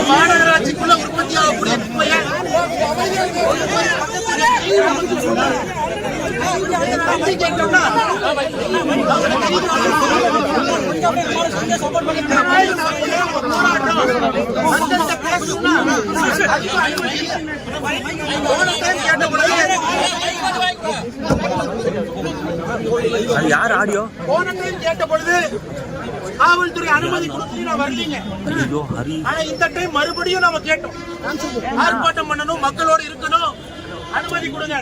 மாநகராட்சிக்குள்ள உற்பத்தி ஆகக்கூடிய குப்பையை யார் ஆடியோ போன டைம் கேட்ட பொழுது காவல்துறை அனுமதி கொடுத்து வரலீங்க. ஆனா இந்த டைம் மறுபடியும் நாம கேட்டோம், ஆர்ப்பாட்டம் பண்ணணும், மக்களோடு இருக்கணும், அனுமதி கொடுங்க.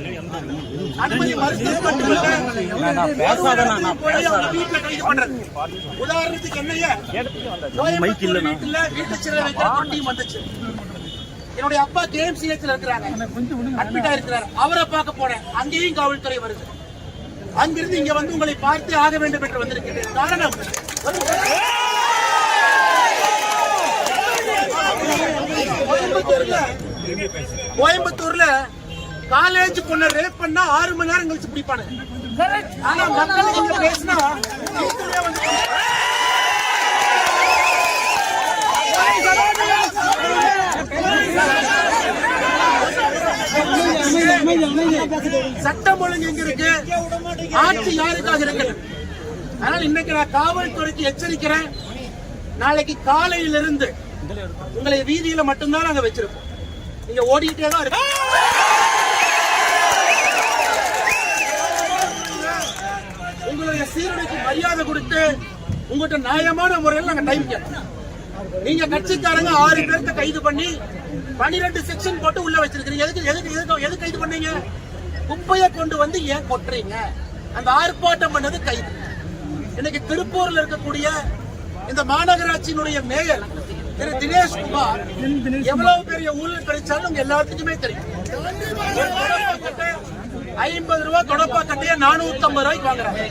அனுமதி மறுத்தது மட்டுமல்ல, வீட்டுல கைது பண்றது. உதாரணத்துக்கு என்னைய வீட்டுல வீட்டு சிறை வைக்கிற கொண்டியும் வந்துச்சு. என்னுடைய அப்பா KMCH இருக்கிறாங்க, அட்மிட்டா இருக்கிறார். அவரை பார்க்க போனேன், அங்கேயும் காவல்துறை வருது. அங்கிருந்து இங்க வந்து உங்களை பார்த்து ஆக வேண்டும் என்று வந்திருக்கிறேன். காரணம், கோயம்புத்தூர்ல காலேஜ் பொண்ணு ரேப் பண்ணா 6 மணி நேரம் கழிச்சு பிடிப்பானு. ஆனா மக்களுக்கு இங்க பேசினா சட்டம் ஒழுங்கு எங்க இருக்கு, ஆட்சி யாருக்காக இருக்கு. அதனால இன்னைக்கு நான் காவல்துறைக்கு எச்சரிக்கிறேன், நாளைக்கு காலையிலிருந்து உங்களை வீதியில மட்டும்தான் நாங்க வச்சிருக்கோம். நீங்க ஓடிக்கிட்டே தான் இருக்கு. உங்களுடைய சீருடைக்கு மரியாதை கொடுத்து உங்கள்கிட்ட நியாயமான முறையில் நாங்க டைம் கேட்கணும். நீங்க கட்சிக்காரங்க 6 பேர்த்த கைது பண்ணி 12 செக்ஷன் போட்டு உள்ள வச்சிருக்கீங்க. எதுக்கு கைது பண்ணீங்க? குப்பையை கொண்டு வந்து ஏன் கொட்டுறீங்க? அந்த ஆர்ப்பாட்டம் பண்ணது கைது. இன்னைக்கு திருப்பூர்ல இருக்கக்கூடிய இந்த மாநகராட்சியினுடைய மேயர் திரு தினேஷ் குமார் எவ்வளவு பெரிய ஊழல் கிடைச்சாலும் உங்க எல்லாத்துக்குமே தெரியும். 50 ரூபாய் தொடப்பா கட்டைய 450 ரூபாய்க்கு வாங்குறாங்க.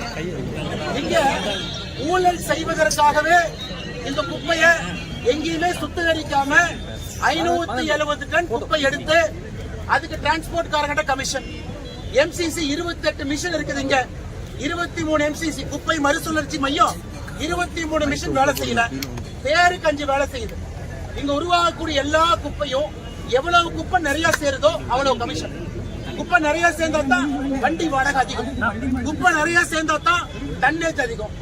இங்க ஊழல் செய்வதற்காகவே இந்த குப்பையை எங்கேயுமே சுத்திகரிக்காம 570 டன் குப்பை எடுத்து அதுக்கு டிரான்ஸ்போர்ட் காரங்கிட்ட கமிஷன். MCC 28 மிஷின் இருக்குது. இங்க 23 MCC குப்பை மறுசுழற்சி மையம் 23 மிஷின் வேலை செய்யல, பேருக்கு 5 வேலை செய்யுது. இங்க உருவாகக்கூடிய எல்லா குப்பையும் எவ்வளவு குப்பை நிறைய சேருதோ அவ்வளவு கமிஷன். குப்பை நிறைய சேர்ந்தா தான் வண்டி வாடகை அதிகம், குப்பை நிறைய சேர்ந்தா தான் டன்னேஜ் அதிகம்,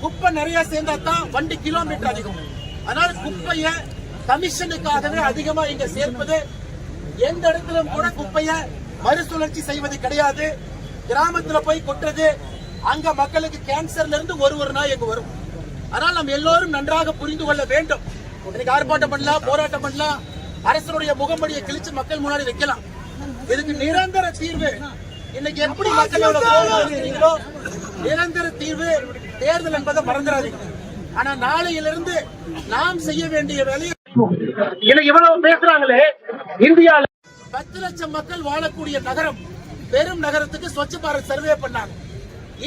குப்பை நிறைய சேர்ந்தா தான் வண்டி கிலோமீட்டர் அதிகம். அதனால குப்பைய கமிஷனுக்காகவே அதிகமா இங்க சேர்ப்பது. எந்த இடத்திலும் கூட குப்பைய மறுசுழற்சி செய்வது கிடையாது. கிராமத்துல போய் கொட்டுறது, அங்க மக்களுக்கு கேன்சர்ல இருந்து ஒரு நாய் எங்க வரும். அதனால நம்ம எல்லோரும் நன்றாக புரிந்து கொள்ள வேண்டும். இன்னைக்கு ஆர்ப்பாட்டம் பண்ணலாம், போராட்டம் பண்ணலாம், அரசனுடைய முகமடியை கிழிச்சு மக்கள் முன்னாடி வைக்கலாம். இதுக்கு நிரந்தர தீர்வு இன்னைக்கு எப்படி மக்களோட போராடுறீங்களோ நிரந்தர தீர்வு தேர்தல் என்பதை மறந்துடாதீங்க. ஆனா நாளையிலிருந்து நாம் செய்ய வேண்டிய வேலையை இன்னைக்கு இவ்வளவு பேசுறாங்களே. இந்தியாவில் 10 லட்சம் மக்கள் வாழக்கூடிய நகரம், பெரும் நகரத்துக்கு ஸ்வச்ச பாரத் சர்வே பண்ணாங்க.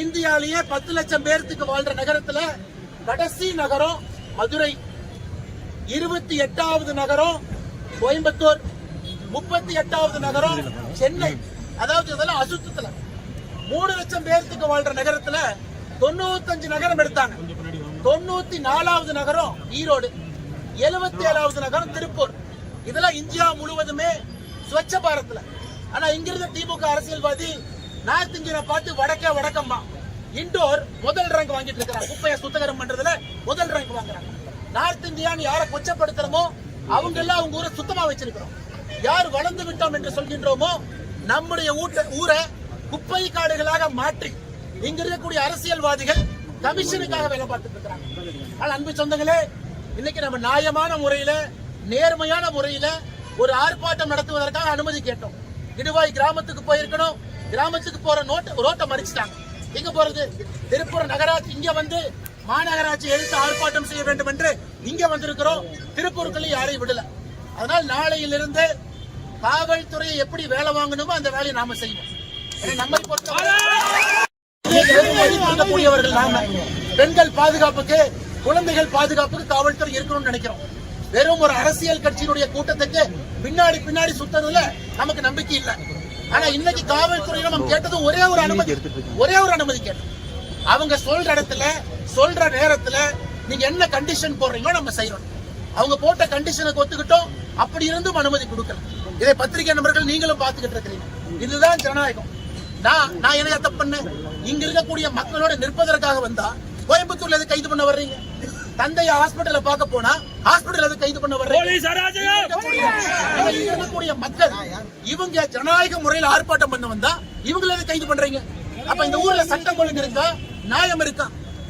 இந்தியாலேயே 10 லட்சம் பேருக்கு வாழ்ற நகரத்துல கடைசி நகரம் மதுரை, 28வது நகரம் கோயம்புத்தூர், 38வது நகரம் சென்னை. அதாவது இதெல்லாம் அசுத்தத்துல 3 லட்சம் பேருக்கு வாழ்ற நகரத்துல 95 நகரம் எடுத்தாங்க. 94வது நகரம் ஈரோடு, 77வது நகரம் திருப்பூர். இதெல்லாம் இந்தியா முழுவதுமே ஸ்வச்ச பாரத்ல. ஆனா இங்கிருந்த திமுக அரசியல்வாதி நார்த் இந்தியனை பார்த்து வடக்கம்மா இண்டோர் முதல் ரேங்க் வாங்கிட்டு இருக்கிறாங்க. குப்பையை சுத்தகரம் பண்றதுல முதல் ரேங்க் வாங்குறாங்க. நார்த் இந்தியான்னு யாரை கொச்சப்படுத்துறோமோ அவங்க எல்லாம் அவங்க ஊரை சுத்தமா வச்சிருக்கிறோம். யார் வளர்ந்து விட்டோம் என்று சொல்கின்றோமோ நம்முடைய ஊரை குப்பை காடுகளாக மாற்றி இங்க இருக்கக்கூடிய அரசியல்வாதிகள் கமிஷனுக்காக வேலை பார்த்துட்டு இருக்காங்க. ஆனால் அன்பு சொந்தங்களே, இன்னைக்கு நம்ம நியாயமான முறையில, நேர்மையான முறையில ஒரு ஆர்ப்பாட்டம் நடத்துவதற்காக அனுமதி கேட்டோம். இடுவாய் கிராமத்துக்கு போயிருக்கணும். கிராமத்துக்கு போற ரோட்டை மறிச்சிட்டாங்க. எங்க போறது? திருப்பூர் நகராட்சி இங்க வந்து மாநகராட்சி எழுத்து ஆர்ப்பாட்டம் செய்ய வேண்டும் என்று இங்க வந்திருக்கிறோம். திருப்பூருக்குள்ள யாரையும் விடல. அதனால் நாளையிலிருந்து காவல்துறையை எப்படி வேலை வாங்கணுமோ அந்த வேலையை நாம செய்வோம். நம்மை பொறுத்தவரைக்கூடியவர்கள் நாம பெண்கள் பாதுகாப்புக்கு, குழந்தைகள் பாதுகாப்புக்கு காவல்துறை இருக்கணும்னு நினைக்கிறோம். வெறும் ஒரு அரசியல் கட்சியினுடைய கூட்டத்துக்கு பின்னாடி சுத்ததுல நமக்கு நம்பிக்கை இல்லை. ஆனா இன்னைக்கு காவல்துறையில நம்ம கேட்டது ஒரே ஒரு அனுமதி கேட்டோம். அவங்க சொல்ற இடத்துல, சொல்ற நேரத்துல நீங்க என்ன கண்டிஷன் போடுறீங்களோ நம்ம செய்யணும். அவங்க போட்ட கண்டிஷனுக்கு ஒத்துக்கிட்டோம். அப்படி இருந்தும் அனுமதி கொடுக்கல. இதை பத்திரிகை நண்பர்கள் நீங்களும் பாத்துக்கிட்டு இருக்கிறீங்க. இதுதான் ஜனநாயகம். நான் என்ன தப்பு பண்ணேன்? இங்க இருக்கக்கூடிய மக்களோட நிற்பதற்காக வந்தா கோயம்புத்தூர்ல எது கைது பண்ண வர்றீங்க? தந்தைய ஹாஸ்பிட்டல பார்க்க போனா ஹாஸ்பிட்டல் எது கைது பண்ண வர்றீங்க? இருக்கக்கூடிய மக்கள் இவங்க ஜனநாயக முறையில் ஆர்ப்பாட்டம் பண்ண வந்தா இவங்களை எது கைது பண்றீங்க? அப்ப இந்த ஊர்ல சட்டம் ஒழுங்கு இருக்கா? நியாயம் இருக்கா?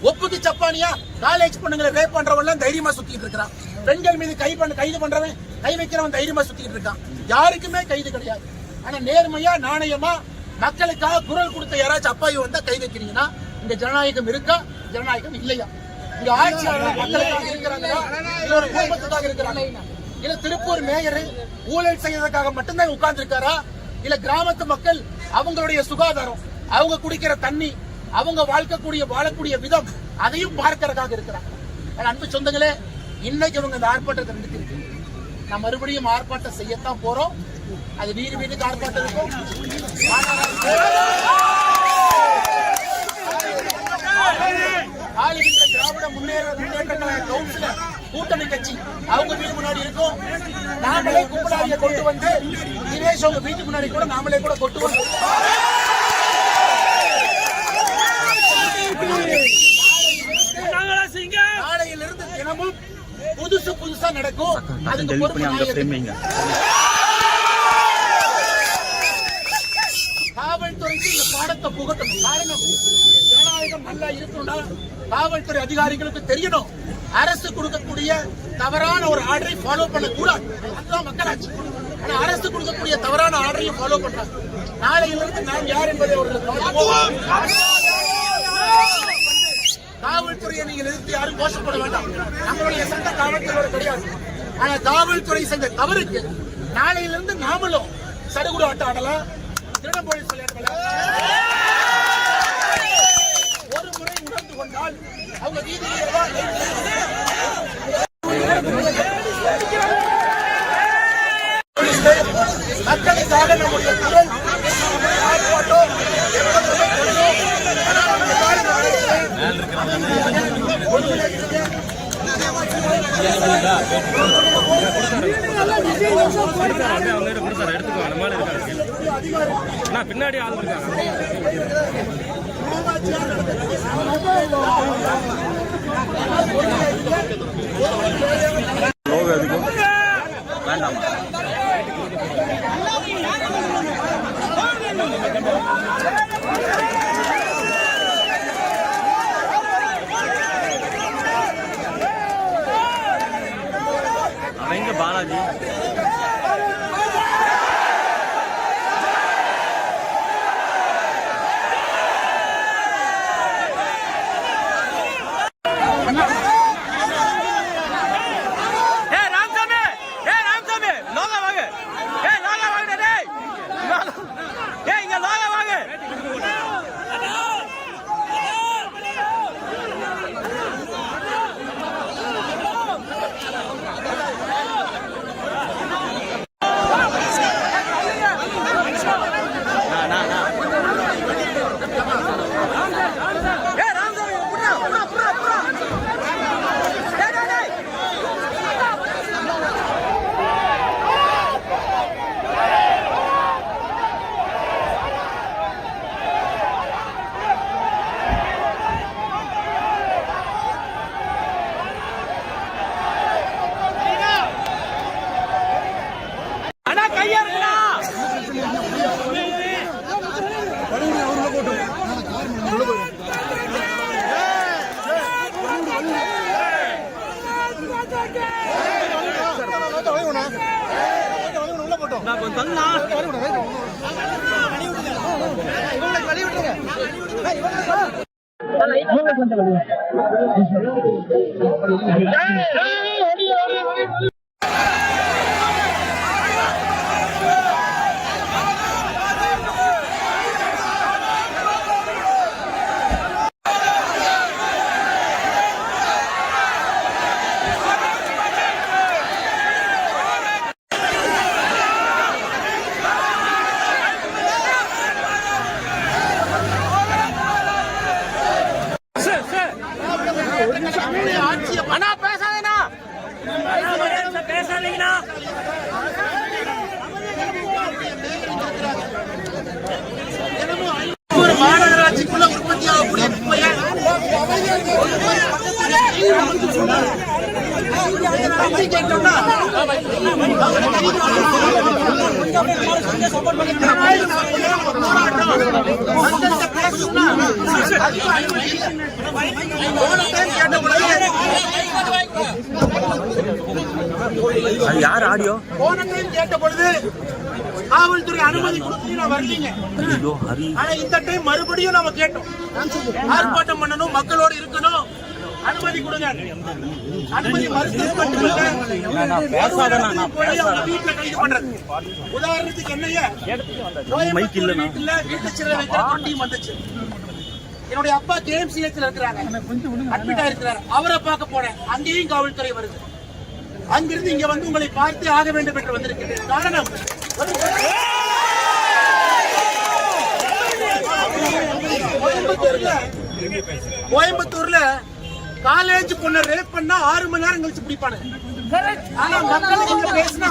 ஒப்புக்கு சப்பானியா காலேஜ் பொண்ணுங்களை ரேப் பண்றவன் தைரியமா சுத்திட்டு இருக்கான். பெண்கள் மீது கைது பண்றவன், கை வைக்கிறவன் தைரியமா சுத்திட்டு இருக்கான். யாருக்குமே கைது கிடையாது. ஆனா நேர்மையா, நாணயமா மக்களுக்காக குரல் கொடுத்த யாராச்சும் அப்பாவி வந்தா கை வைக்கிறீங்கன்னா இங்க ஜனநாயகம் இருக்கா? ஜனநாயகம் இல்லையா? இங்க ஆட்சியாளர் மக்களுக்காக இருக்கிறாங்களா? இல்ல ஒரு குடும்பத்துக்காக இருக்கிறாங்க? இல்ல திருப்பூர் மேயர் ஊழல் செய்யறதுக்காக மட்டும்தான் உட்கார்ந்து இருக்காரா? இல்ல கிராமத்து மக்கள் அவங்களுடைய சுகாதாரம், அவங்க குடிக்கிற தண்ணி, அவங்க வாழக்கூடிய விதம் அதையும் பார்க்கறதுக்காக இருக்கிறாங்க. அன்பு சொந்தங்களே, இன்னைக்கு இவங்க இந்த ஆர்ப்பாட்டத்தை நடத்திருக்கு. நான் மறுபடியும் ஆர்ப்பாட்டம் செய்யத்தான் போறோம். அது வீட்டுக்கு ஆர்ப்பாட்டம் இருக்கும். ஆளுகின்ற திராவிட முன்னேற்ற கழக கவுன்சிலர் கூட்டணி கட்சி அவங்க வீடு முன்னாடி இருக்கும். நாமளே கும்பலாரியை கொண்டு வந்து தினேஷ் அவங்க வீட்டு முன்னாடி கூட நாமளே கூட கொண்டு வந்து நாளையிலிருந்து தினமும் புதுசா நடக்கும். அதுக்கு காவல்துறைக்கு இந்த பாடத்தை புகட்டணும். காரணம், ஜனநாயகம் நல்லா இருக்கணும்னா காவல்துறை அதிகாரிகளுக்கு தெரியணும். அரசு கொடுக்கக்கூடிய தவறான ஒரு ஆர்டரை ஃபாலோ பண்ணக்கூடாது. அதுதான் மக்களாட்சி. ஆனா அரசு கொடுக்கக்கூடிய தவறான ஆர்டரையும் ஃபாலோ பண்றாங்க. நாளையிலிருந்து நாம் யார் என்பதை காவல்துறையை நீங்கள் எதிர்த்து யாரும் கோஷப்பட வேண்டாம். நம்மளுடைய சட்ட காவல்துறையோட கிடையாது. ஆனா காவல்துறை செஞ்ச தவறுக்கு நாளையிலிருந்து நாமளும் சடுகுடு ஆட்டம் ஆடலாம், திருடன் போலீஸ் விளையாடலாம். ஒரு முறை உணர்ந்து கொண்டால் அவங்க மக்களுக்காக நம்முடைய குரல் ஆர்ப்பாட்டம் பின்னாடி ஆள் இருக்காங்க. வேண்டாம். அவங்க பாலாஜி ராமசாமி நோங்க வாங்க. நான் கொஞ்சம் தள்ளா அண்ணா பேசாதேண்ணா பேசாதீங்கண்ணா ஒரு மாநகராட்சிக்குள்ள உற்பத்தி ஆகக்கூடிய குப்பையை கேட்டோம்னா யார் ஆடியோ போன டைம் கேட்ட பொழுது காவல்துறை அனுமதி கொடுத்து நான் வரலீங்க. ஆனா இந்த டைம் மறுபடியும் நாம கேட்டோம், ஆர்ப்பாட்டம் பண்ணணும், மக்களோடு இருக்கணும், அனுமதி கொடுங்க. அனுமதி மறுத்தது மட்டுமல்ல, வீட்டுல கைது பண்றது. உதாரணத்துக்கு என்னைய வீட்டுல வீட்டு சிறை வைக்கிற தொண்டியும் வந்துச்சு. என்னுடைய அப்பா KMCH இருக்கிறாங்க, அட்மிட் ஆயிருக்கிறார். அவரை பார்க்க போனேன், அங்கேயும் காவல்துறை வருது. அங்கிருந்து இங்க வந்து உங்களை பார்த்து ஆக வேண்டும் என்று வந்திருக்கிறேன். காரணம், கோயம்புத்தூர்ல காலேஜ் பொண்ணை ரேப் பண்ணா 6 மணி நேரம் கழிச்சு பிடிப்பானு. ஆனா மக்களுக்கு இங்க பேசினா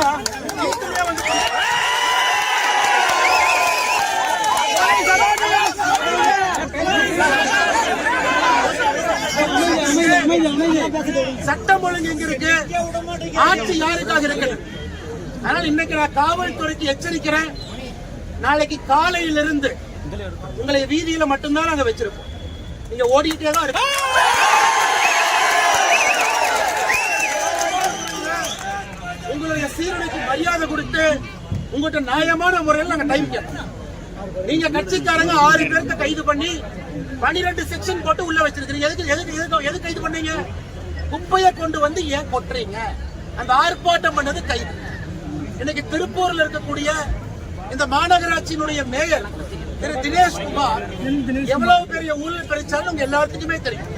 சட்டம் ஒழுங்கு எங்க இருக்கு, ஆட்சி யாருக்காக இருக்கு? அதனால இன்னைக்கு நான் காவல்துறைக்கு எச்சரிக்கிறேன். நாளைக்கு காலையிலிருந்து உங்களை வீதியில மட்டும்தான் நாங்க வச்சிருப்போம். நீங்க ஓடிட்டே தான் இருக்கு. உங்களுடைய சீரழிக்கு மரியாதை கொடுத்து உங்கள்கிட்ட நியாயமான முறையில் நாங்க டைம் கேட்போம். நீங்க கட்சிக்காரங்க 6 பேருக்கு கைது பண்ணி 12 செக்ஷன் போட்டு உள்ள வச்சிருக்கீங்க. எது கைது பண்ணீங்க? குப்பையை கொண்டு வந்து ஏன் கொட்டுறீங்க? அந்த ஆர்ப்பாட்டம் பண்ணது கைது. இன்னைக்கு திருப்பூர்ல இருக்கக்கூடிய இந்த மாநகராட்சியினுடைய மேயர் திரு தினேஷ்குமார் எவ்வளவு பெரிய ஊழல் கிடைச்சாலும் உங்க எல்லாத்துக்குமே தெரியும்.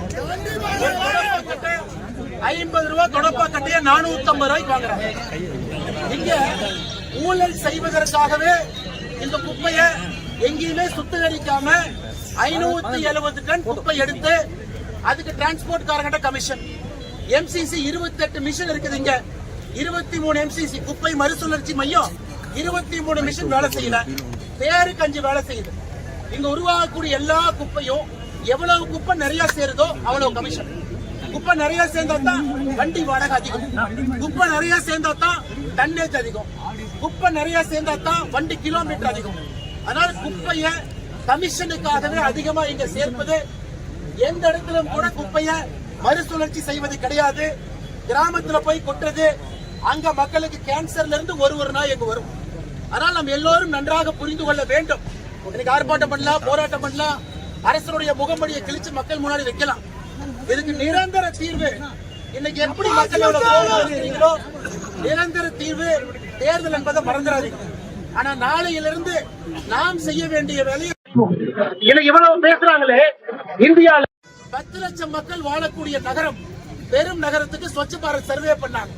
50 ரூபாய் தொடப்பா கட்டைய 450 ரூபாய்க்கு வாங்குறாங்க. இங்க ஊழல் செய்வதற்காகவே இந்த குப்பையை எங்கேயுமே சுத்திகரிக்காம 570 டன் குப்பை எடுத்து அதுக்கு டிரான்ஸ்போர்ட் காரங்கிட்ட கமிஷன். MCC 28 மிஷின் இருக்குது. இங்க 23 MCC குப்பை மறுசுழற்சி மையம் 23 மிஷின் வேலை செய்யல, பேருக்கு 5 வேலை செய்யுது. இங்க உருவாகக்கூடிய எல்லா குப்பையும் எவ்வளவு குப்பை நிறைய சேருதோ அவ்வளவு கமிஷன். குப்பை நிறைய சேர்ந்தா தான் வண்டி வாடகை அதிகம், குப்பை நிறைய சேர்ந்தா தான் டன்னேஜ் அதிகம், குப்பை நிறைய சேர்ந்தா தான் வண்டி கிலோமீட்டர் அதிகம். அதனால குப்பைய கமிஷனுக்காகவே அதிகமா இங்க சேர்ப்பது. எந்த இடத்திலும் கூட குப்பைய மறுசுழற்சி செய்வது கிடையாது. கிராமத்துல போய் கொட்டுறது, அங்க மக்களுக்கு கேன்சர்ல இருந்து ஒரு நாய் எங்க வரும். அதனால நம்ம எல்லோரும் நன்றாக புரிந்து கொள்ள வேண்டும். இன்னைக்கு ஆர்ப்பாட்டம் பண்ணலாம், போராட்டம் பண்ணலாம், அரசனுடைய முகமடியை கிழிச்சு மக்கள் முன்னாடி வைக்கலாம். இதுக்கு நிரந்தர தீர்வு இன்னைக்கு எப்படி மக்களோட கோபம் நிரந்தர தீர்வு தேர்தல் என்பதை மறந்துடாதீங்க. ஆனா நாளையிலிருந்து நாம் செய்ய வேண்டிய வேலையை இவ்வளவு பேசுறாங்களே. இந்தியாவில் 10 லட்சம் மக்கள் வாழக்கூடிய நகரம், பெரும் நகரத்துக்கு ஸ்வச்ச பாரத் சர்வே பண்ணாங்க.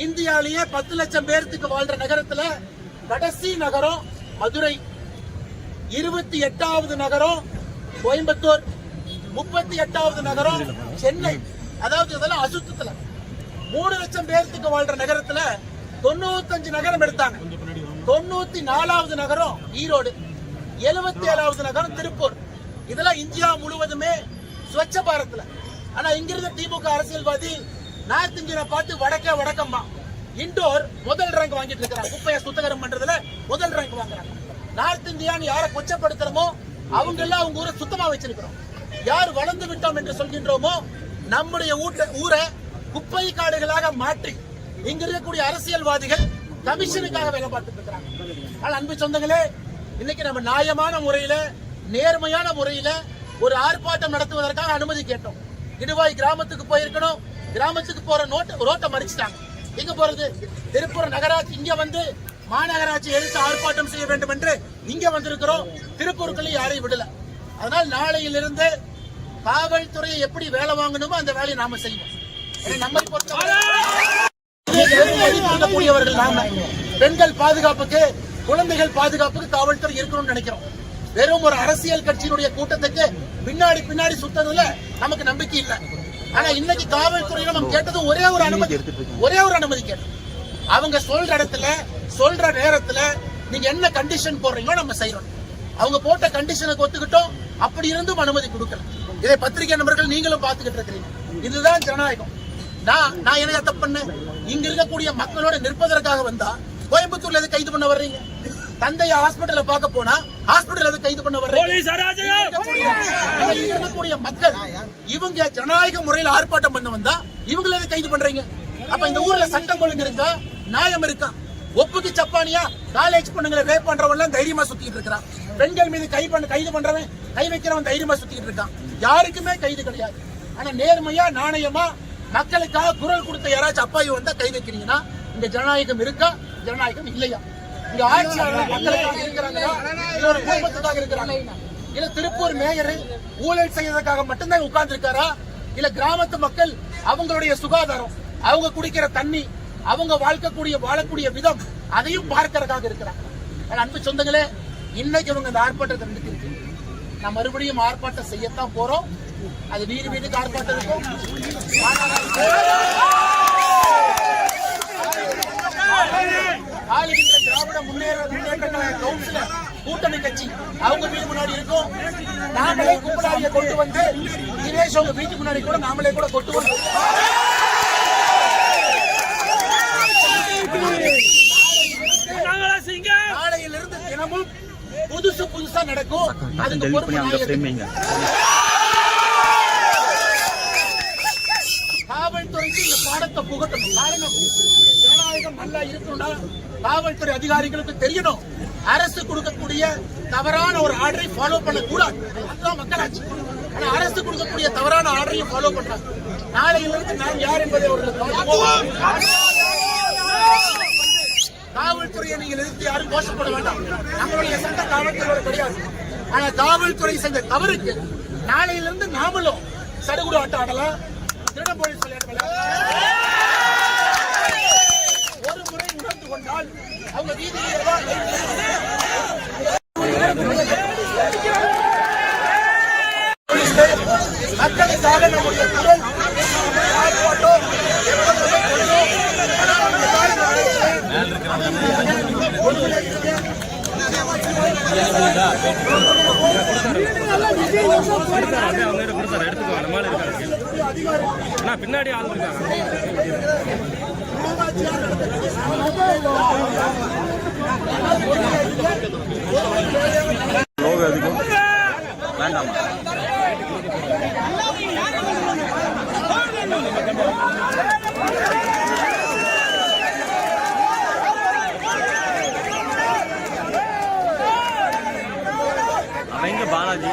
இந்தியாலேயே 10 லட்சம் பேருக்கு வாழ்ற நகரத்துல கடைசி நகரம் மதுரை, 28வது நகரம் கோயம்புத்தூர், 38வது நகரம் சென்னை. அதாவது இதெல்லாம் அசுத்தத்துல 3 லட்சம் பேருக்கு வாழ்ற நகரத்துல 95 நகரம் எடுத்தாங்க. 94வது நகரம் ஈரோடு, 77வது நகரம் திருப்பூர். இதெல்லாம் இந்தியா முழுவதுமே ஸ்வச்ச பாரத்ல. ஆனா இங்கிருந்த திமுக அரசியல்வாதி நார்த் இந்தியனை பார்த்து வடக்கம்மா இண்டோர் முதல் ரேங்க் வாங்கிட்டு இருக்காங்க. குப்பையை சுத்தகரம் பண்றதுல முதல் ரேங்க் வாங்குறாங்க. நார்த் இந்தியான்னு யாரை கொச்சப்படுத்துறோமோ அவங்க எல்லாம் அவங்க ஊரை சுத்தமா வச்சிருக்கிறோம். யார் வளர்ந்து விட்டோம் என்று சொல்கின்றோமோ நம்முடைய ஊரை குப்பை காடுகளாக மாற்றி இங்க இருக்கக்கூடிய அரசியல்வாதிகள் கமிஷனுக்காக வேலை பார்த்துட்டு இருக்கிறாங்க. ஆனால் அன்பு சொந்தங்களே, இன்னைக்கு நம்ம நியாயமான முறையில, நேர்மையான முறையில ஒரு ஆர்ப்பாட்டம் நடத்துவதற்காக அனுமதி கேட்டோம். இடுவாய் கிராமத்துக்கு போயிருக்கணும். கிராமத்துக்கு போற ரோட்டை மறிச்சிட்டாங்க. எங்க போறது? திருப்பூர் நகராட்சி இங்க வந்து மாநகராட்சி எதிர்த்து ஆர்ப்பாட்டம் செய்ய வேண்டும் என்று இங்க வந்திருக்கிறோம். திருப்பூருக்குள்ள யாரையும் விடல. அதனால் நாளையிலிருந்து காவல்துறையை எப்படி வேலை வாங்கணுமோ அந்த வேலையை நாம செய்வோம். நம்மை பொறுத்தவரைக்கூடியவர்கள் நாம பெண்கள் பாதுகாப்புக்கு, குழந்தைகள் பாதுகாப்புக்கு காவல்துறை இருக்கணும்னு நினைக்கிறோம். வெறும் ஒரு அரசியல் கட்சியினுடைய கூட்டத்துக்கு பின்னாடி சுத்ததுல நமக்கு நம்பிக்கை இல்லை. ஆனா இன்னைக்கு காவல்துறையில நம்ம கேட்டது ஒரே ஒரு அனுமதி கேட்டோம். அவங்க சொல்ற இடத்துல, சொல்ற நேரத்துல நீங்க என்ன கண்டிஷன் போடுறீங்களோ நம்ம செய்யறோம். அவங்க போட்ட கண்டிஷனுக்கு ஒத்துக்கிட்டோம். அப்படி இருந்தும் அனுமதி கொடுக்கல. இதை பத்திரிகை நண்பர்கள் நீங்களும் பாத்துக்கிட்டு இருக்கிறீங்க. இதுதான் ஜனநாயகம். நான் என்ன தப்பு பண்ண? இங்க இருக்கக்கூடிய மக்களோட நிற்பதற்காக வந்தா கோயம்புத்தூர்ல எது கைது பண்ண வர்றீங்க? தந்தைய ஹாஸ்பிட்டல்ல பார்க்க போனா ஹாஸ்பிட்டல் எது கைது பண்ண வர்றீங்க? இருக்கக்கூடிய மக்கள் இவங்க ஜனநாயக முறையில் ஆர்ப்பாட்டம் பண்ண வந்தா இவங்களை எது கைது பண்றீங்க? அப்ப இந்த ஊர்ல சட்டம் ஒழுங்கு இருக்கா? நியாயம் இருக்கா? ஒப்புக்கு சப்பானியா காலேஜ் பொண்ணுங்களை ரேப் பண்றவன் தைரியமா சுத்திட்டு இருக்கான். பெண்கள் மீது கைது பண்றவன், கை வைக்கிறவன் தைரியமா சுத்திட்டு இருக்கான். யாருக்குமே கைது கிடையாது. ஆனா நேர்மையா, நாணயமா மக்களுக்காக குரல் கொடுத்த யாராச்சும் அப்பாயி வந்தா கை வைக்கிறீங்கன்னா இந்த ஜனநாயகம் இருக்கா? ஜனநாயகம் இல்லையா? இங்க ஆட்சியாளர் மக்களுக்காக இருக்கிறாங்களா? இல்ல ஒரு குடும்பத்துக்காக இருக்கிறாங்க? இல்ல திருப்பூர் மேயர் ஊழல் செய்யறதுக்காக மட்டும்தான் உட்கார்ந்து இருக்காரா? இல்ல கிராமத்து மக்கள் அவங்களுடைய சுகாதாரம், அவங்க குடிக்கிற தண்ணி, அவங்க வாழக்கூடிய விதம் அதையும் பார்க்கறதுக்காக இருக்கிறாங்க. அன்பு சொந்தங்களே, இன்னைக்கு இவங்க இந்த ஆர்ப்பாட்டத்தை நடத்திருக்கு. நான் மறுபடியும் ஆர்ப்பாட்டம் செய்யத்தான் போறோம். அது வீட்டுக்கு ஆர்ப்பாட்டம் இருக்கும். ஆளுகின்ற திராவிட முன்னேற்ற கவுன்சிலர் கூட்டணி கட்சி அவங்க வீடு முன்னாடி இருக்கும். நாமளே கும்பலாளியை கொண்டு வந்து தினேஷ் அவங்க வீட்டுக்கு முன்னாடி கூட நாமளே கூட கொண்டு வந்து நாளையிலிருந்து தினமும் புதுசா நடக்கும். அதுக்கு காவல்துறைக்கு இந்த பாடத்தை புகட்டணும். காரணம், ஜனநாயகம் நல்லா இருக்கணும்னா காவல்துறை அதிகாரிகளுக்கு தெரியணும். அரசு கொடுக்கக்கூடிய தவறான ஒரு ஆர்டரை ஃபாலோ பண்ணக்கூடாது. அதுதான் மக்களாட்சி. ஆனா அரசு கொடுக்கக்கூடிய தவறான ஆர்டரையும் ஃபாலோ பண்றாங்க. நாளையிலிருந்து நாம் யார் என்பதை காவல்துறையை நீங்கள் எதிர்த்து யாரும் கோஷப்பட வேண்டாம். நம்மளுடைய சட்ட காவல்துறை கிடையாது. ஆனா காவல்துறை செஞ்ச தவறுக்கு நாளையிலிருந்து நாமளும் சடுகுடு ஆட்டம் ஆடலாம், திருட போலீஸ் விளையாடலாம். ஒரு முறை உணர்ந்து கொண்டால் அவங்க வீதியிலே மக்களுக்காக நம்முடைய குரல் ஆர்ப்பாட்டம் பின்னாடி ஆள் இருக்காங்க. வேண்டாமா? அவங்க பாலாஜி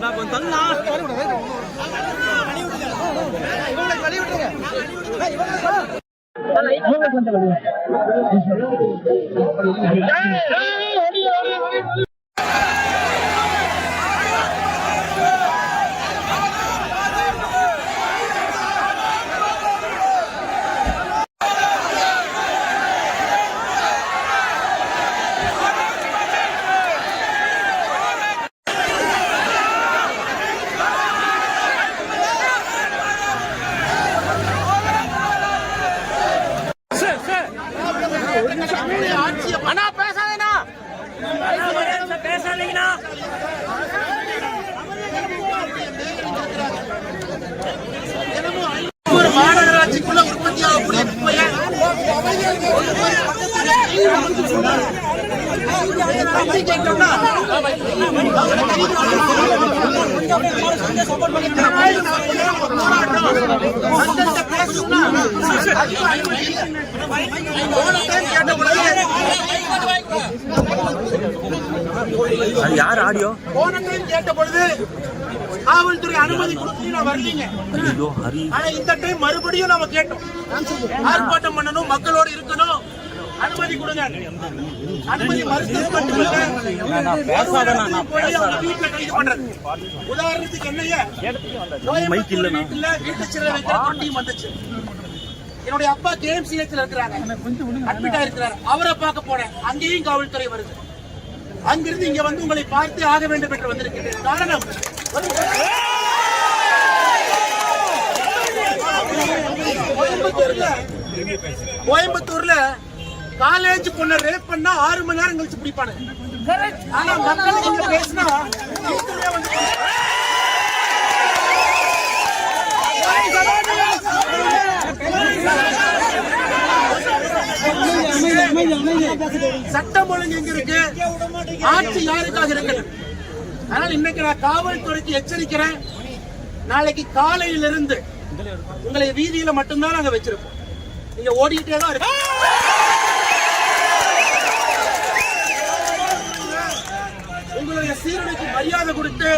நான் கொஞ்சம் தள்ளா. அண்ணா பேசாதேண்ணா, பேசாதீங்கண்ணா. ஒரு மாநகராட்சிக்குள்ள உற்பத்தி ஆகக்கூடிய குப்பையை அப்படி கேட்டோம்னா மக்கள்கிட்ட பேசணும்னா அது யார் ஆடியோ? போன டைம் கேட்ட பொழுது காவல்துறை அனுமதி கொடுத்து வரலீங்க. ஐயோ ஹரி. ஆனா இந்த டைம் மறுபடியும் நாம கேட்டோம், ஆர்ப்பாட்டம் பண்ணணும், மக்களோடு இருக்கணும், அனுமதி கொடுங்க. அனுமதி மறுத்தது மட்டுமல்ல, போய் அவங்க வீட்டுல கைது பண்றது. உதாரணத்துக்கு என்னைய கோயம்புத்தூர் வீட்டுல வீட்டு சிறை வைக்கிற கொண்டியும் வந்துச்சு. என்னுடைய அப்பா KMCH இருக்கிறாங்க, அட்மிட் ஆயிருக்கிறார். அவரை பார்க்க போனேன், அங்கேயும் காவல்துறை வருது. அங்கிருந்து இங்க வந்து உங்களை பார்த்து ஆக வேண்டும் என்று வந்திருக்கிறேன். காரணம், கோயம்புத்தூர்ல காலேஜ் பொண்ண ரேப் பண்ணா 6 மணி நேரம் கழிச்சு பிடிப்பானு. ஆனா மக்களுக்கு இங்க பேசினா சட்டம் ஒழுங்கு எங்க இருக்கு, ஆட்சி யாருக்காக இருக்கு? அதனால இன்னைக்கு நான் காவல்துறைக்கு எச்சரிக்கிறேன், நாளைக்கு காலையிலிருந்து உங்களை வீதியில மட்டும்தான் நாங்க வச்சிருப்போம். நீங்க ஓடிக்கிட்டே தான் இருக்கு. உங்களுடைய சீரழிக்கு மரியாதை கொடுத்து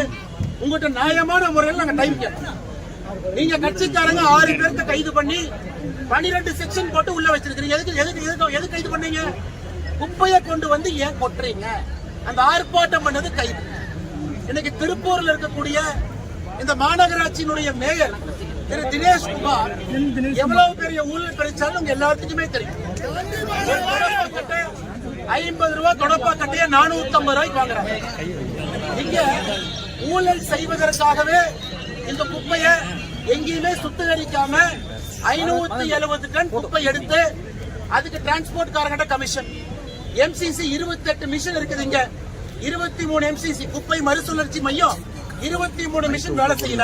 உங்கள்கிட்ட நியாயமான முறையில் நாங்க டைம் கேட்போம். நீங்க கட்சிக்காரங்க 6 பேருக்கு கைது பண்ணி 12 செக்ஷன் போட்டு உள்ள வச்சிருக்கீங்க. எதுக்கு கைது பண்ணீங்க? குப்பையை கொண்டு வந்து ஏன் கொட்டுறீங்க? அந்த ஆர்ப்பாட்டம் பண்ணது கைது. இன்னைக்கு திருப்பூர்ல இருக்கக்கூடிய இந்த மாநகராட்சியினுடைய மேயர் திரு தினேஷ் குமார் எவ்வளவு பெரிய ஊழல் கிடைச்சாலும் உங்க எல்லாத்துக்குமே தெரியும். 50 ரூபாய் தொடப்பா கட்டைய 450 ரூபாய்க்கு வாங்குறாங்க. இங்க ஊழல் செய்வதற்காகவே இந்த குப்பையை எங்கேயுமே சுத்திகரிக்காம 570 டன் குப்பை எடுத்து அதுக்கு டிரான்ஸ்போர்ட் காரங்கிட்ட கமிஷன். MCC 28 மிஷின் இருக்குது. இங்க 23 MCC குப்பை மறுசுழற்சி மையம் 23 மிஷின் வேலை செய்யல,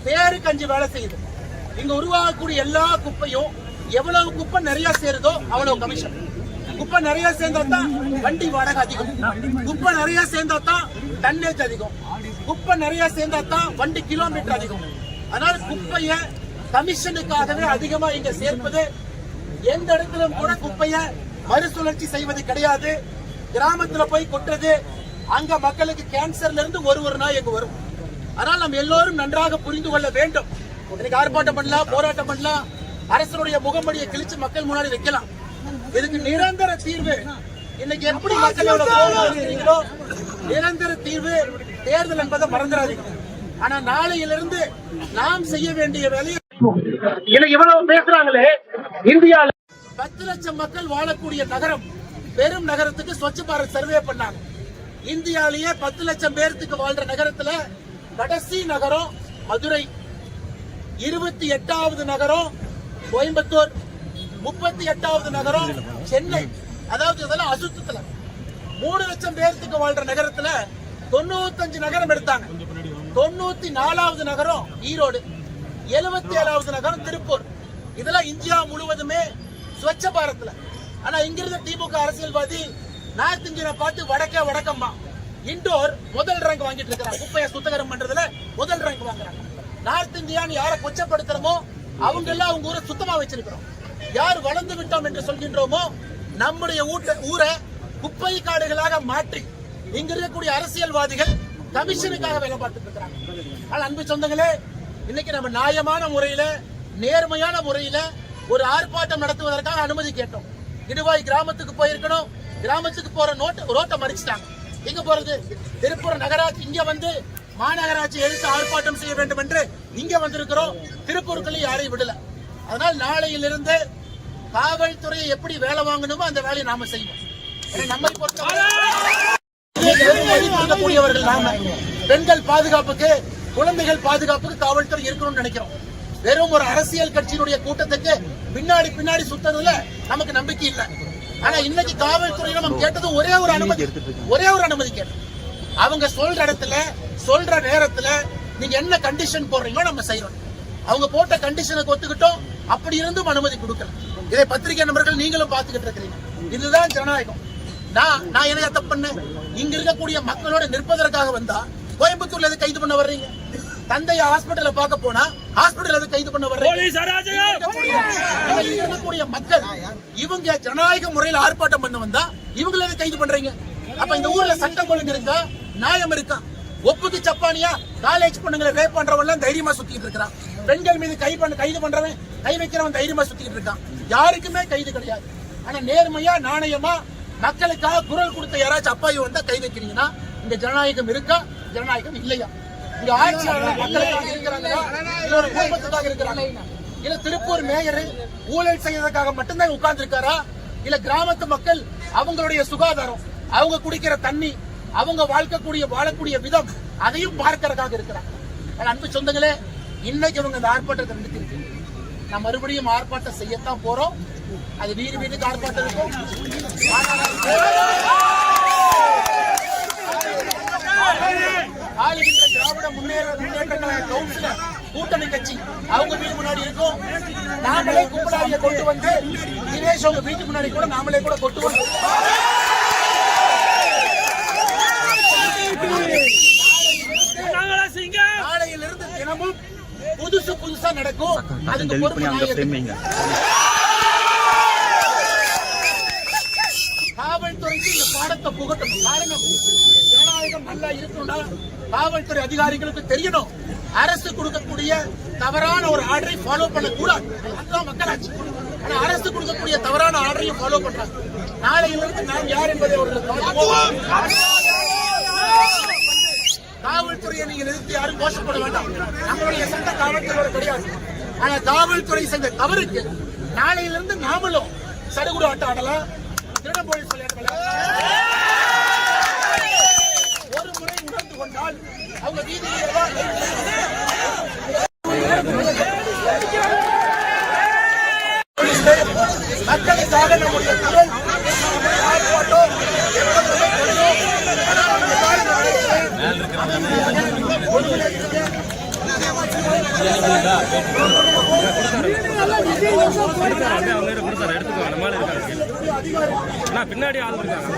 பேருக்கு 5 வேலை செய்யுது. இங்க உருவாகக்கூடிய எல்லா குப்பையும் எவ்வளவு குப்பை நிறைய சேருதோ அவ்வளவு கமிஷன். குப்பை நிறைய சேர்ந்தா தான் வண்டி வாடகை அதிகம், குப்பை நிறைய சேர்ந்தா தான் டன்னேஜ் அதிகம், குப்பை நிறைய சேர்ந்தா தான் வண்டி கிலோமீட்டர் அதிகம். அதனால குப்பைய கமிஷனுக்காகவே அதிகமா இங்க சேர்ப்பது. எந்த இடத்திலும் கூட குப்பைய மறுசுழற்சி செய்வது கிடையாது. கிராமத்துல போய் கொட்டுறது, அங்க மக்களுக்கு கேன்சர்ல இருந்து ஒரு நாய் எங்க வரும். அதனால நம்ம எல்லோரும் நன்றாக புரிந்து கொள்ள வேண்டும். இன்னைக்கு ஆர்ப்பாட்டம் பண்ணலாம், போராட்டம் பண்ணலாம், அரசனுடைய முகமடியை கிழிச்சு மக்கள் முன்னாடி வைக்கலாம். இதுக்கு நிரந்தர தீர்வு இன்னைக்கு எப்படி மக்களோட போராடுறீங்களோ நிரந்தர தீர்வு தேர்தல் என்பதை மறந்துடாதீங்க. ஆனா நாளையிலிருந்து நாம் செய்ய வேண்டிய வேலையை இன்னைக்கு இவ்வளவு பேசுறாங்களே. இந்தியாவில் 10 லட்சம் மக்கள் வாழக்கூடிய நகரம், பெரும் நகரத்துக்கு ஸ்வச்ச பாரத் சர்வே பண்ணாங்க. இந்தியாலேயே 10 லட்சம் பேருக்கு வாழ்ற நகரத்துல கடைசி நகரம் மதுரை, 28வது நகரம் கோயம்புத்தூர், 38வது நகரம் சென்னை. அதாவது இதெல்லாம் அசுத்தத்துல 3 லட்சம் பேருக்கு வாழ்ற நகரத்துல 95 நகரம் எடுத்தாங்க. 94வது நகரம் ஈரோடு, 77வது நகரம் திருப்பூர். இதெல்லாம் இந்தியா முழுவதுமே ஸ்வச்ச பாரத்ல. ஆனா இங்கிருந்த திமுக அரசியல்வாதி நார்த் இந்தியனை பார்த்து வடக்கம்மா இண்டோர் முதல் ரேங்க் வாங்கிட்டு இருக்கிறாங்க. குப்பையை சுத்தகரம் பண்றதுல முதல் ரேங்க் வாங்குறாங்க. நார்த் இந்தியான்னு யாரை கொச்சப்படுத்துறோமோ அவங்க எல்லாம் அவங்க ஊரை சுத்தமா வச்சிருக்கிறோம். யார் வளர்ந்து விட்டோம் என்று சொல்கின்றோமோ நம்முடைய ஊரை குப்பை காடுகளாக மாற்றி இங்க இருக்கக்கூடிய அரசியல்வாதிகள் கமிஷனுக்காக வேலை பார்த்துட்டு இருக்காங்க. ஆனால் அன்பு சொந்தங்களே, இன்னைக்கு நம்ம நியாயமான முறையில, நேர்மையான முறையில ஒரு ஆர்ப்பாட்டம் நடத்துவதற்காக அனுமதி கேட்டோம். இடுவாய் கிராமத்துக்கு போயிருக்கணும். கிராமத்துக்கு போற ரோட்டை மறிச்சிட்டாங்க. எங்க போறது? திருப்பூர் நகராட்சி இங்க வந்து மாநகராட்சி எழுத்து ஆர்ப்பாட்டம் செய்ய வேண்டும் என்று இங்க வந்திருக்கிறோம். திருப்பூருக்குள்ள யாரையும் விடல. அதனால் நாளையிலிருந்து காவல்துறையை எப்படி வேலை வாங்கணுமோ அந்த வேலையை நாம செய்வோம். நம்மை பொறுத்தவரைக்கூடியவர்கள் நாம பெண்கள் பாதுகாப்புக்கு, குழந்தைகள் பாதுகாப்புக்கு காவல்துறை இருக்கணும்னு நினைக்கிறோம். வெறும் ஒரு அரசியல் கட்சியினுடைய கூட்டத்துக்கு பின்னாடி சுத்ததுல நமக்கு நம்பிக்கை இல்லை. ஆனா இன்னைக்கு காவல்துறையில நம்ம கேட்டது ஒரே ஒரு அனுமதி கேட்டோம். அவங்க சொல்ற இடத்துல, சொல்ற நேரத்துல நீங்க என்ன கண்டிஷன் போடுறீங்களோ நம்ம செய்யறோம். அவங்க போட்ட கண்டிஷனுக்கு ஒத்துக்கிட்டோம். அப்படி இருந்தும் அனுமதி கொடுக்கல. இதை பத்திரிகை நண்பர்கள் நீங்களும் பாத்துக்கிட்டு இருக்கிறீங்க. இதுதான் ஜனநாயகம். நான் என்ன தப்பு பண்ணேன்? இங்க இருக்கக்கூடிய மக்களோட நிற்பதற்காக வந்தா கோயம்புத்தூர்ல எது கைது பண்ண வர்றீங்க? தந்தைய ஹாஸ்பிட்டல்ல பார்க்க போனா ஹாஸ்பிட்டல் எது கைது பண்ண வர்றீங்க? இருக்கக்கூடிய மக்கள் இவங்க ஜனநாயக முறையில் ஆர்ப்பாட்டம் பண்ண வந்தா இவங்களை எது கைது பண்றீங்க? அப்ப இந்த ஊர்ல சட்டம் ஒழுங்கு இருக்கா? நியாயம் இருக்கா? ஒப்புக்கு சப்பானியா காலேஜ் பொண்ணுங்களை ரேப் பண்றவன் தைரியமா சுத்திட்டு இருக்கான். பெண்கள் மீது கைது பண்றவன், கை வைக்கிறவன் தைரியமா சுத்திட்டு இருக்கான். யாருக்குமே கைது கிடையாது. ஆனா நேர்மையா, நாணயமா மக்களுக்காக குரல் கொடுத்த யாராச்சும் அப்பாயி வந்தா கை வைக்கிறீங்கன்னா இங்க ஜனநாயகம் இருக்கா? ஜனநாயகம் இல்லையா? இங்க ஆட்சியாளர் மக்களுக்காக இருக்கிறாங்களா? இல்ல ஒரு குடும்பத்துக்காக இருக்கிறாங்க? இல்ல திருப்பூர் மேயர் ஊழல் செய்யறதுக்காக மட்டும்தான் உட்கார்ந்து இருக்காரா? இல்ல கிராமத்து மக்கள் அவங்களுடைய சுகாதாரம், அவங்க குடிக்கிற தண்ணி, அவங்க வாழக்கூடிய விதம் அதையும் பார்க்கறதுக்காக இருக்கிறாங்க. அன்பு சொந்தங்களே, இன்னைக்கு இவங்க இந்த ஆர்ப்பாட்டத்தை நடத்திருக்கு. நான் மறுபடியும் ஆர்ப்பாட்டம் செய்யத்தான் போறோம். அது வீட்டுக்கு ஆர்ப்பாட்டம் இருக்கும். ஆளுகின்ற திராவிட முன்னேற்ற கழக கவுன்சிலர் கூட்டணி கட்சி அவங்க வீட்டு முன்னாடி இருக்கும். நாமளே கும்பலாரியை கொண்டு வந்து தினேஷ் அவங்க வீட்டு முன்னாடி கூட நாமளே கூட கொண்டு வந்து நாளையிலிருந்து தினமும் புதுசா நடக்கும். அதுக்கு காவல்துறைக்கு இந்த பாடத்தை புகட்டணும். காரணம், ஜனநாயகம் நல்லா இருக்கணும்னா காவல்துறை அதிகாரிகளுக்கு தெரியணும். அரசு கொடுக்கக்கூடிய தவறான ஒரு ஆர்டரை ஃபாலோ பண்ணக்கூடாது. அதுதான் மக்களாட்சி. ஆனா அரசு கொடுக்கக்கூடிய தவறான ஆர்டரையும் ஃபாலோ பண்றாங்க. நாளையிலிருந்து நாம் யார் என்பதை காவல்துறையை நீங்க நிறுத்தி யாரும் மோசப்பட வேண்டாம். நம்மளுடைய சட்ட காவல்துறை கிடையாது. ஆனா காவல்துறை செஞ்ச தவறுக்கு நாளையிலிருந்து நாமளும் சடுகுடு ஆட்டம் ஆடலாம், திருட போலீஸ் விளையாடலாம். ஒரு முறை உணர்ந்து கொண்டால் அவங்க வீதியில் மக்களுக்காக நம்முடைய குரல் ஆர்ப்பாட்டம் பின்னாடி ஆள் இருக்காங்க.